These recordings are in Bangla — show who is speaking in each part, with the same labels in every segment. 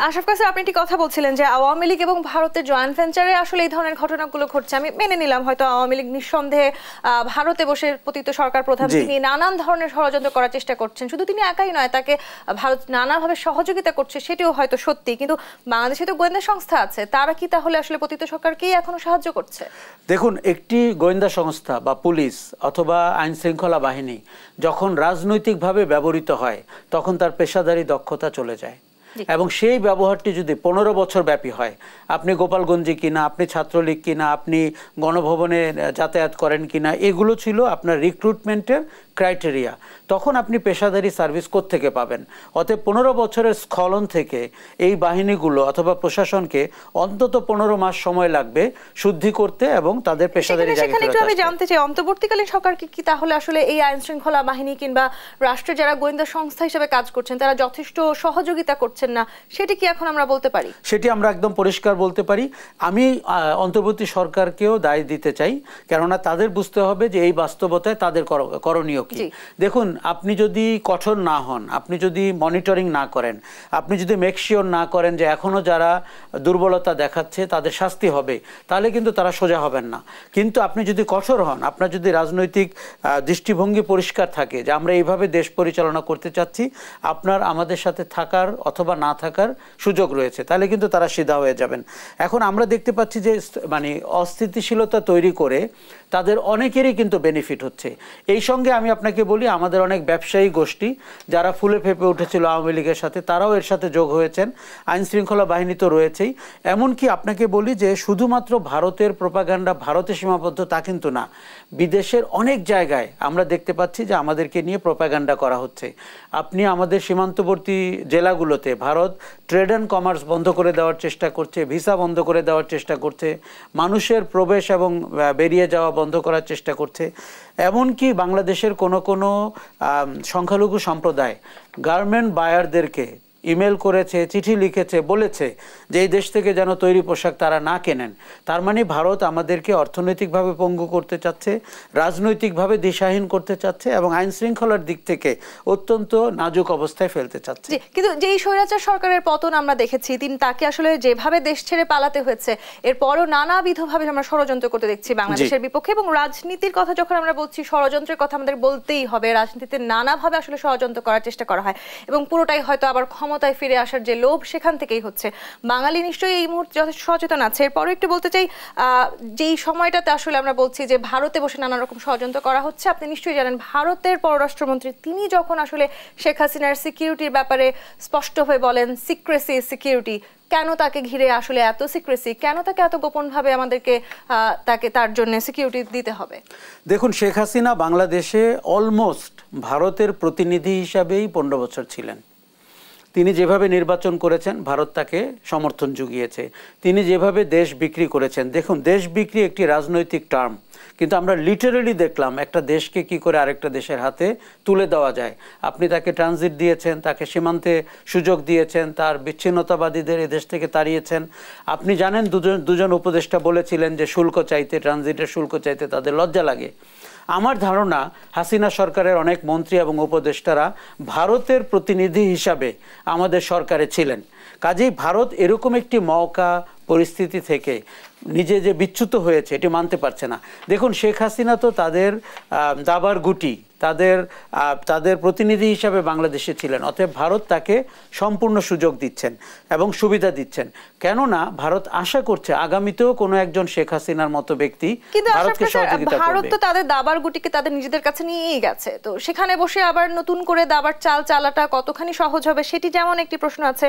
Speaker 1: আশরাফ কাছে আপনি একটি কথা বলছিলেন যে আওয়ামী লীগ এবং ভারতের জয়েন্ট ভেঞ্চারে আসলে এই ধরনের ঘটনাগুলো ঘটছে। আমি মেনে নিলাম হয়তো আওয়ামী লীগ নিঃসন্দেহে ভারতে বসে পতিত সরকার প্রধান তিনি নানান ধরনের ষড়যন্ত্র করার চেষ্টা করছেন। শুধু তিনি একাই নয়, তাকে ভারত নানাভাবে সহযোগিতা করছে, সেটিও হয়তো সত্যি। কিন্তু বাংলাদেশে তো গোয়েন্দা সংস্থা আছে, তারা কি তাহলে আসলে পতিত সরকারকেই এখনো সাহায্য করছে?
Speaker 2: দেখুন, একটি গোয়েন্দা সংস্থা বা পুলিশ অথবা আইন শৃঙ্খলা বাহিনী যখন রাজনৈতিকভাবে ব্যবহৃত হয় তখন তার পেশাদারি দক্ষতা চলে যায়। এবং সেই ব্যবহারটি যদি 15 বছর ব্যাপী হয়, আপনি গোপালগঞ্জে কিনা, আপনি ছাত্রলীগ কিনা, আপনি গণভবনে যাতায়াত করেন কিনা, এগুলো ছিল আপনার রিক্রুটমেন্টের ক্রাইটেরিয়া। তখন আপনি পেশাদারি সার্ভিস কোত্থেকে পাবেন? অতএব 15 বছরের স্খলন থেকে এই বাহিনীগুলো অথবা প্রশাসনকে অন্তত 15 মাস সময় লাগবে শুদ্ধি করতে এবং তাদের পেশাদারি জায়গায় ফেরত আসতে।
Speaker 1: আমি জানতে চাই, অন্তর্বর্তীকালীন সরকারকে কি তাহলে আসলে এই আইন শৃঙ্খলা বাহিনী কিংবা রাষ্ট্রের যারা গোয়েন্দা সংস্থা হিসেবে কাজ করছেন তারা যথেষ্ট সহযোগিতা করছেন না, সেটি কি এখন আমরা বলতে পারি?
Speaker 2: সেটি আমরা একদম পরিষ্কার বলতে পারি। আমি অন্তর্বর্তী সরকারকেও দায় দিতে চাই, কেননা তাদের বুঝতে হবে যে এই বাস্তবতায় তাদের করণীয় কি। দেখুন, আপনি যদি কঠোর না হন, আপনি যদি মনিটরিং না করেন, আপনি যদি মেকশিওর না করেন যে এখনো যারা দুর্বলতা দেখাচ্ছে তাদের শাস্তি হবে, তাহলে কিন্তু তারা সোজা হবেন না। কিন্তু আপনি যদি কঠোর হন, আপনার যদি রাজনৈতিক দৃষ্টিভঙ্গি পরিষ্কার থাকে যে আমরা এইভাবে দেশ পরিচালনা করতে চাচ্ছি, আপনার আমাদের সাথে থাকার অথবা না থাকার সুযোগ রয়েছে, তাহলে কিন্তু তারা সিধা হয়ে যাবেন। এখন আমরা দেখতে পাচ্ছি যে মানে অস্থিতিশীলতা তৈরি করে তাদের অনেকেরই কিন্তু বেনিফিট হচ্ছে। এই সঙ্গে আমি আপনাকে বলি, আমাদের অনেক ব্যবসায়ী গোষ্ঠী যারা ফুলে ফেপে উঠেছিল আওয়ামী লীগের সাথে, তারাও এর সাথে যোগ হয়েছেন। আইন শৃঙ্খলা বাহিনী তো রয়েছেই। এমনকি আপনাকে বলি যে শুধুমাত্র ভারতের প্রোপাগান্ডা ভারতে সীমাবদ্ধ তা কিন্তু না, বিদেশের অনেক জায়গায় আমরা দেখতে পাচ্ছি যে আমাদেরকে নিয়ে প্রোপাগান্ডা করা হচ্ছে। আপনি আমাদের সীমান্তবর্তী জেলাগুলোতে ভারত ট্রেড অ্যান্ড কমার্স বন্ধ করে দেওয়ার চেষ্টা করছে, ভিসা বন্ধ করে দেওয়ার চেষ্টা করছে, মানুষের প্রবেশ এবং বেরিয়ে যাওয়া বন্ধ করার চেষ্টা করছে। এমনকি বাংলাদেশের কোনো সংখ্যালঘু সম্প্রদায় গার্মেন্ট বায়ারদেরকে ইমেল করেছে, চিঠি লিখেছে, বলেছে যে এই দেশ থেকে যেন তৈরি পোশাক তারা না কেনেন। তার মানে ভারত আমাদেরকে অর্থনৈতিকভাবে পঙ্গু করতে চাচ্ছে, রাজনৈতিকভাবে দিশাহীন করতে চাচ্ছে এবং আইন শৃঙ্খলার দিক থেকে অত্যন্ত নাজুক অবস্থায় ফেলতে চাচ্ছে।
Speaker 1: কিন্তু যেই স্বৈরাচার সরকারের পতন আমরা দেখেছি, তিনি তাকে আসলে যেভাবে দেশ ছেড়ে পালাতে হয়েছে, এরপরও নানাবিধভাবে আমরা ষড়যন্ত্র করতে দেখছি বাংলাদেশের বিপক্ষে। এবং রাজনীতির কথা যখন আমরা বলছি, ষড়যন্ত্রের কথা আমাদের বলতেই হবে। রাজনীতিতে নানাভাবে আসলে ষড়যন্ত্র করার চেষ্টা করা হয় এবং পুরোটাই হয়তো আবার ক্ষমতায় ফিরে আসার যে লোভ, সেখান থেকেই হচ্ছে। বাঙালি নিশ্চয়ই এই মুহূর্তে যথেষ্ট সচেতন আছে। এরপরও একটু বলতে চাই, যেই সময়টাতে আসলে আমরা বলছি যে ভারতে বসে নানা রকম ষড়যন্ত্র করা হচ্ছে, আপনি নিশ্চয়ই জানেন ভারতের পররাষ্ট্রমন্ত্রী তিনি যখন আসলে শেখ হাসিনার সিকিউরিটির ব্যাপারে স্পষ্ট হয়ে বলেন সিক্রেসি সিকিউরিটি, কেন তাকে ঘিরে আসলে এত সিক্রেসি, কেন তাকে এত গোপনভাবে আমাদেরকে তার জন্য সিকিউরিটি দিতে হবে?
Speaker 2: দেখুন, শেখ হাসিনা বাংলাদেশে অলমোস্ট ভারতের প্রতিনিধি হিসাবেই 15 বছর ছিলেন। তিনি যেভাবে নির্বাচন করেছেন ভারত তাকে সমর্থন জুগিয়েছে। তিনি যেভাবে দেশ বিক্রি করেছেন, দেখুন দেশ বিক্রি একটি রাজনৈতিক টার্ম, কিন্তু আমরা লিটারেলি দেখলাম একটা দেশকে কি করে আরেকটা দেশের হাতে তুলে দেওয়া যায়। আপনি তাকে ট্রানজিট দিয়েছেন, তাকে সীমান্তে সুযোগ দিয়েছেন, তার বিচ্ছিন্নতাবাদীদের এদেশ থেকে তাড়িয়েছেন। আপনি জানেন দুজন উপদেষ্টা বলেছিলেন যে শুল্ক চাইতে, ট্রানজিটের শুল্ক চাইতে তাদের লজ্জা লাগে। আমার ধারণা হাসিনা সরকারের অনেক মন্ত্রী এবং উপদেষ্টারা ভারতের প্রতিনিধি হিসাবে আমাদের সরকারে ছিলেন। কাজেই ভারত এরকম একটি মওকা পরিস্থিতি থেকে নিজে যে বিচ্যুত হয়েছে এটি মানতে পারছে না। দেখুন, শেখ হাসিনা তো তাদের দাবার গুটি, তাদের প্রতিনিধি হিসাবে বাংলাদেশে ছিলেন। অতএব ভারত তাকে সম্পূর্ণ সুযোগ দিচ্ছেন এবং সুবিধা দিচ্ছেন, কেননা ভারত আশা করছে আগামীতেও কোনো একজন শেখ হাসিনার মতো ব্যক্তি ভারতকে সহযোগিতা করবে।
Speaker 1: ভারত তো তাদের দাবার গুটিকে তাদের নিজেদের কাছে নিয়েই গেছে, তো সেখানে বসে আবার নতুন করে দাবার চাল চালাটা কতখানি সহজ হবে সেটি যেমন একটি প্রশ্ন আছে।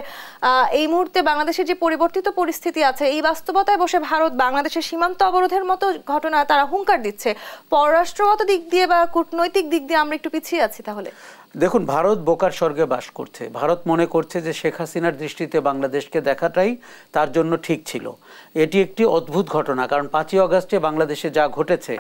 Speaker 1: এই মুহূর্তে বাংলাদেশের যে পরিবর্তিত পরিস্থিতি আছে, এই বাস্তবতায় বসে ভারত বাংলাদেশের সীমান্ত অবরোধের মতো ঘটনা তারা হুঙ্কার দিচ্ছে। পররাষ্ট্রগত দিক দিয়ে বা কূটনৈতিক দিক দিয়ে আমরা একটু পিছিয়ে আছি তাহলে?
Speaker 2: দেখুন, ভারত বোকার স্বর্গে বাস করছে। ভারত মনে করছে যে শেখ হাসিনার দৃষ্টিতে বাংলাদেশকে দেখাটাই তার জন্য ঠিক ছিল। এটি একটি অদ্ভুত ঘটনা, কারণ 5ই আগস্টে বাংলাদেশে যা ঘটেছে,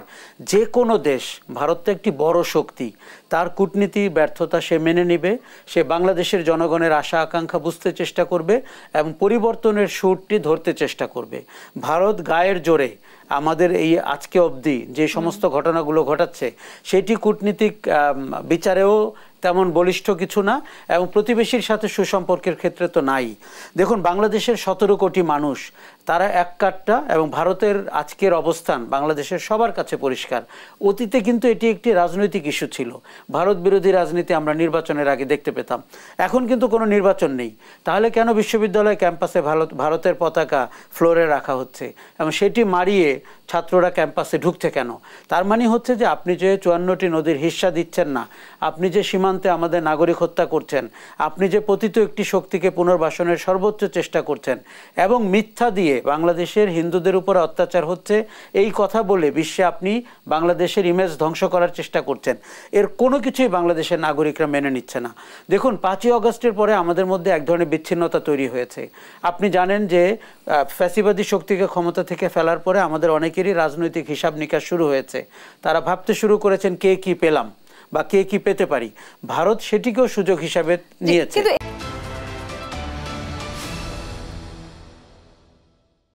Speaker 2: যে কোনো দেশ, ভারত তো একটি বড় শক্তি, তার কূটনীতি ব্যর্থতা সে মেনে নেবে, সে বাংলাদেশের জনগণের আশা আকাঙ্ক্ষা বুঝতে চেষ্টা করবে এবং পরিবর্তনের সুরটি ধরতে চেষ্টা করবে। ভারত গায়ের জোরে আমাদের এই আজকে অবধি যে সমস্ত ঘটনাগুলো ঘটাচ্ছে সেটি কূটনীতিক বিচারেও তেমন বলিষ্ঠ কিছু না, এবং প্রতিবেশীর সাথে সুসম্পর্কের ক্ষেত্রে তো নাই। দেখুন, বাংলাদেশের 17 কোটি মানুষ, তারা এক কাট্টা, এবং ভারতের আজকের অবস্থান বাংলাদেশের সবার কাছে পরিষ্কার। অতীতে কিন্তু এটি একটি রাজনৈতিক ইস্যু ছিল, ভারত বিরোধী রাজনীতি আমরা নির্বাচনের আগে দেখতে পেতাম। এখন কিন্তু কোনো নির্বাচন নেই, তাহলে কেন বিশ্ববিদ্যালয় ক্যাম্পাসে ভারতের পতাকা ফ্লোরে রাখা হচ্ছে এবং সেটি মারিয়ে ছাত্ররা ক্যাম্পাসে ঢুকছে কেন? তার মানে হচ্ছে যে আপনি যে 54টি নদীর হিস্সা দিচ্ছেন না, আপনি যে সীমান্তে আমাদের নাগরিক হত্যা করছেন, আপনি যে পতিত একটি শক্তিকে পুনর্বাসনের সর্বোচ্চ চেষ্টা করছেন, এবং মিথ্যা দিয়ে বাংলাদেশের হিন্দুদের উপর অত্যাচার হচ্ছে এই কথা বলে বিশ্বে আপনি বাংলাদেশের ইমেজ ধ্বংস করার চেষ্টা করছেন, এর কোনো কিছুই বাংলাদেশের নাগরিকরা মেনে নিচ্ছে না। দেখুন, 5ই আগস্টের পরে আমাদের মধ্যে এক ধরনের বিচ্ছিন্নতা তৈরি হয়েছে। আপনি জানেন যে ফ্যাসিবাদী শক্তিকে ক্ষমতা থেকে ফেলার পরে আমাদের অনেকেরই রাজনৈতিক হিসাব নিকাশ শুরু হয়েছে। তারা ভাবতে শুরু করেছেন কে কি পেলাম বা কে কি পেতে পারি। ভারত সেটিকেও সুযোগ হিসাবে নিয়েছে।